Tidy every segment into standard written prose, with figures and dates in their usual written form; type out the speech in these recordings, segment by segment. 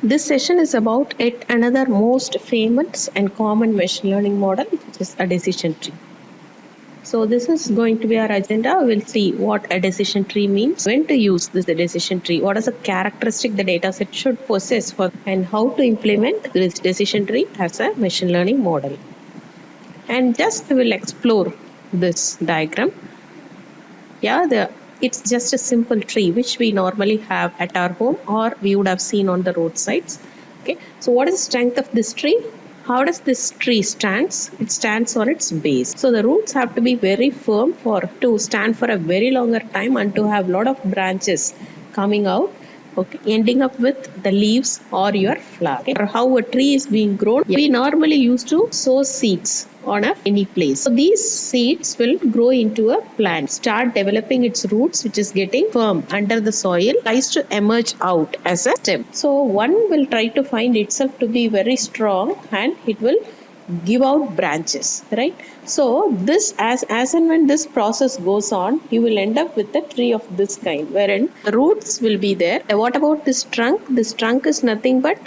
This session is about yet another most famous and common machine learning model, which is a decision tree. So this is going to be our agenda. We'll see what a decision tree means, when to use this decision tree, what is the characteristic the dataset should possess for, and how to implement this decision tree as a machine learning model. And just we will explore this diagram. It's just a simple tree which we normally have at our home or we would have seen on the roadsides. Okay, so what is the strength of this tree? How does this tree stands? It stands on its base. So the roots have to be very firm to stand for a very longer time and to have a lot of branches coming out. Okay, ending up with the leaves or your flower. Okay. Or how a tree is being grown. We normally used to sow seeds on any place. So these seeds will grow into a plant, start developing its roots, which is getting firm under the soil, tries to emerge out as a stem. So one will try to find itself to be very strong and it will give out branches, right? So this as and when this process goes on, you will end up with a tree of this kind, wherein the roots will be there. And what about this trunk? This trunk is nothing but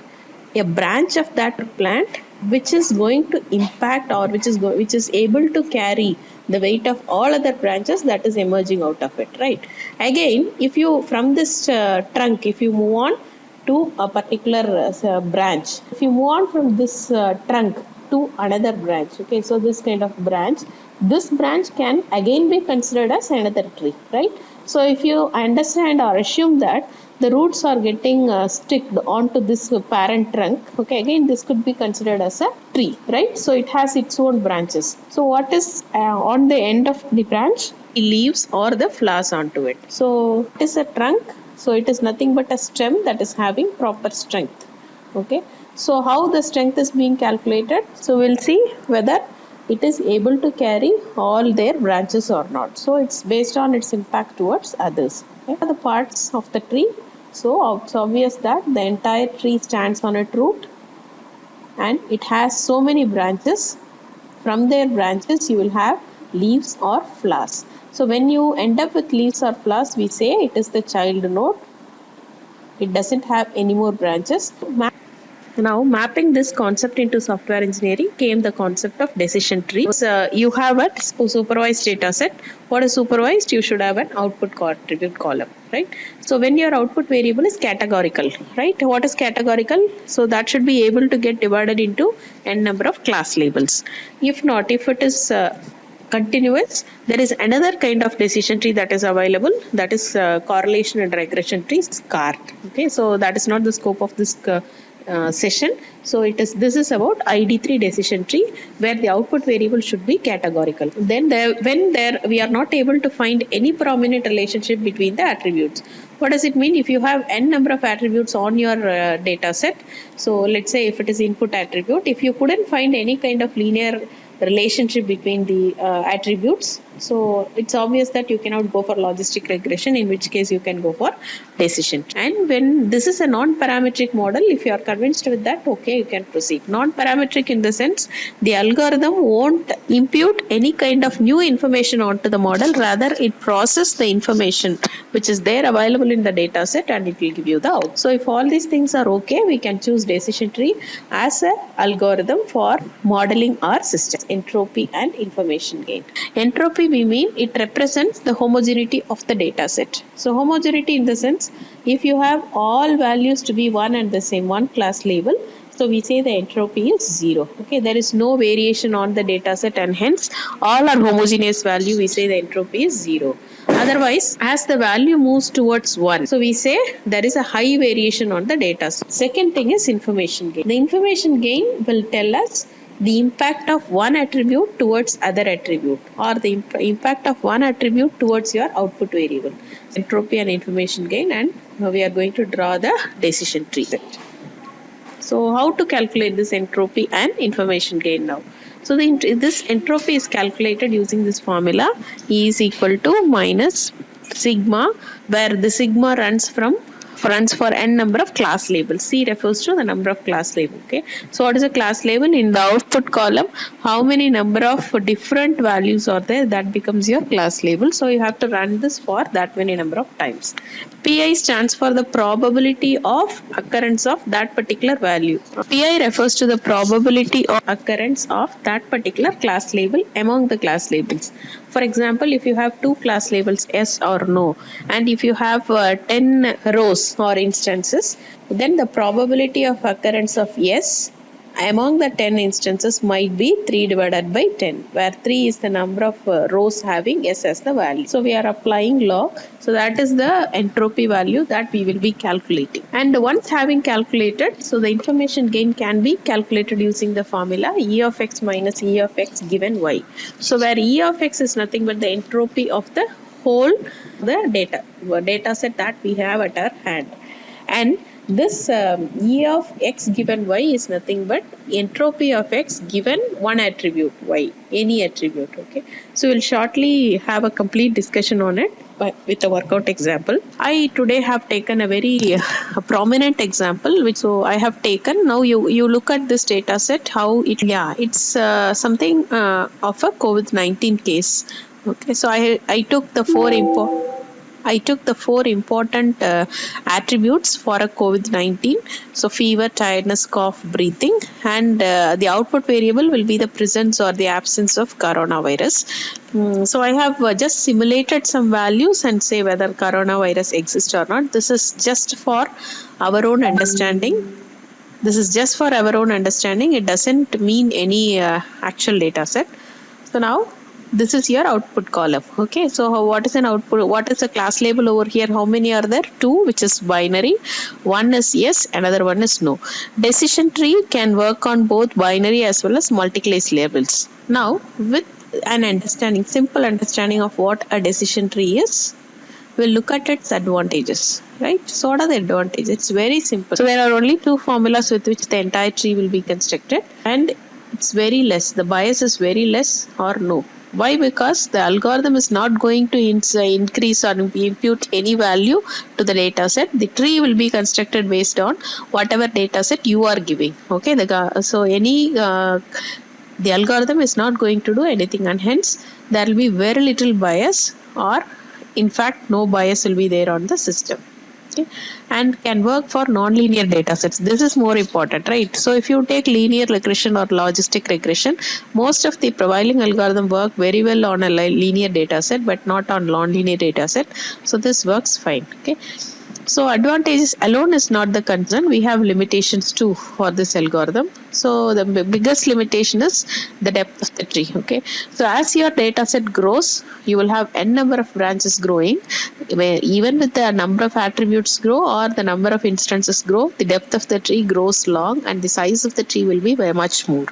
a branch of that plant which is going to impact or which is able to carry the weight of all other branches that is emerging out of it, right? Again, if you from this trunk, if you move on to a particular branch, if you move on from this trunk to another branch, okay, so this kind of branch, this branch can again be considered as another tree, right? So if you understand or assume that the roots are getting sticked onto this parent trunk, okay, again this could be considered as a tree, right? So it has its own branches. So what is on the end of the branch? The leaves or the flowers onto it. So it is a trunk. So it is nothing but a stem that is having proper strength. Okay. So how the strength is being calculated? So we'll see whether it is able to carry all their branches or not. So it's based on its impact towards others. Okay. The parts of the tree. So it's obvious that the entire tree stands on its root and it has so many branches. From their branches you will have leaves or flowers. So when you end up with leaves or flowers, we say it is the child node. It doesn't have any more branches. Now, mapping this concept into software engineering came the concept of decision tree. So, you have a supervised data set. What is supervised? You should have an output attribute column, right? So when your output variable is categorical, right? What is categorical? So that should be able to get divided into n number of class labels. If not, if it is continuous, there is another kind of decision tree that is available, that is correlation and regression trees, CART. Okay, so that is not the scope of this session. So this is about ID3 decision tree where the output variable should be categorical. Then we are not able to find any prominent relationship between the attributes. What does it mean? If you have n number of attributes on your data set, so let's say if it is input attribute, if you couldn't find any kind of linear relationship between the attributes, so it's obvious that you cannot go for logistic regression, in which case you can go for decision. And when this is a non-parametric model, if you are convinced with that, okay, you can proceed. Non-parametric in the sense the algorithm won't impute any kind of new information onto the model, rather it processes the information which is there available in the data set and it will give you the out. So if all these things are okay, we can choose decision tree as an algorithm for modeling our system. Entropy and information gain. Entropy, we mean it represents the homogeneity of the data set. So homogeneity in the sense, if you have all values to be one and the same, one class label, so we say the entropy is 0. Okay, there is no variation on the data set and hence all are homogeneous value, we say the entropy is 0. Otherwise, as the value moves towards 1, so we say there is a high variation on the data set. Second thing is information gain. The information gain will tell us the impact of one attribute towards other attribute, or the impact of one attribute towards your output variable. Entropy and information gain, and we are going to draw the decision tree. So how to calculate this entropy and information gain now? So this entropy is calculated using this formula, E is equal to minus sigma, where the sigma runs from runs for n number of class labels. C refers to the number of class label. Okay. So what is a class label? In the output column, how many number of different values are there? That becomes your class label. So you have to run this for that many number of times. PI stands for the probability of occurrence of that particular value. PI refers to the probability of occurrence of that particular class label among the class labels. For example, if you have two class labels yes or no, and if you have 10 rows or instances, then the probability of occurrence of yes among the 10 instances might be 3 divided by 10, where 3 is the number of rows having S as the value. So we are applying log. So that is the entropy value that we will be calculating. And once having calculated, so the information gain can be calculated using the formula E of x minus E of x given y. So where E of x is nothing but the entropy of the whole the data set that we have at our hand. And this E of x given y is nothing but entropy of x given one attribute y, any attribute. Okay, so we'll shortly have a complete discussion on it with a workout example. I today have taken a very prominent example, which so I have taken. Now you look at this data set, how it's something of a COVID-19 case. Okay, so I took the four important attributes for a COVID-19. So fever, tiredness, cough, breathing, and the output variable will be the presence or the absence of coronavirus. So I have just simulated some values and say whether coronavirus exists or not. This is just for our own understanding. It doesn't mean any actual data set. So now this is your output column. Okay, so what is an output? What is a class label over here? How many are there? 2, which is binary. One is yes, another one is no. Decision tree can work on both binary as well as multi-class labels. Now, with an simple understanding of what a decision tree is, we'll look at its advantages, right? So what are the advantages? It's very simple. So there are only 2 formulas with which the entire tree will be constructed, and it's very less. The bias is very less or no. Why? Because the algorithm is not going to increase or impute any value to the data set. The tree will be constructed based on whatever data set you are giving. Okay, the algorithm is not going to do anything, and hence there will be very little bias, or in fact no bias will be there on the system. Okay, and can work for non-linear data sets. This is more important, right? So if you take linear regression or logistic regression, most of the profiling algorithm work very well on a linear data set, but not on non-linear data set. So this works fine. Okay. So advantages alone is not the concern. We have limitations too for this algorithm. So the biggest limitation is the depth of the tree. Okay. So as your data set grows, you will have n number of branches growing. Even with the number of attributes grow or the number of instances grow, the depth of the tree grows long, and the size of the tree will be very much more.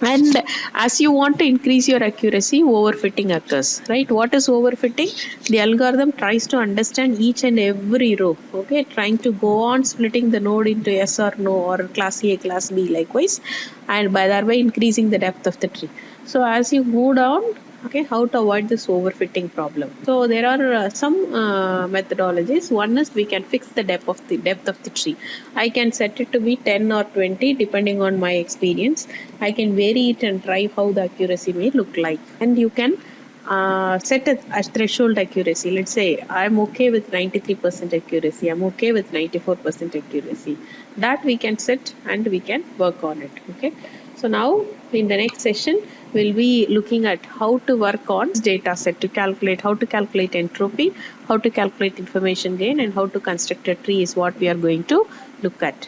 And as you want to increase your accuracy, overfitting occurs, right? What is overfitting? The algorithm tries to understand each and every row, okay, trying to go on splitting the node into yes or no, or class A, class B likewise, and by thereby increasing the depth of the tree. So as you go down, okay, how to avoid this overfitting problem? So there are some methodologies. One is we can fix the depth of the tree. I can set it to be 10 or 20 depending on my experience. I can vary it and try how the accuracy may look like. And you can set a threshold accuracy. Let's say I'm okay with 93% accuracy. I'm okay with 94% accuracy. That we can set and we can work on it. Okay. So now in the next session, we'll be looking at how to work on this data set how to calculate entropy, how to calculate information gain, and how to construct a tree is what we are going to look at.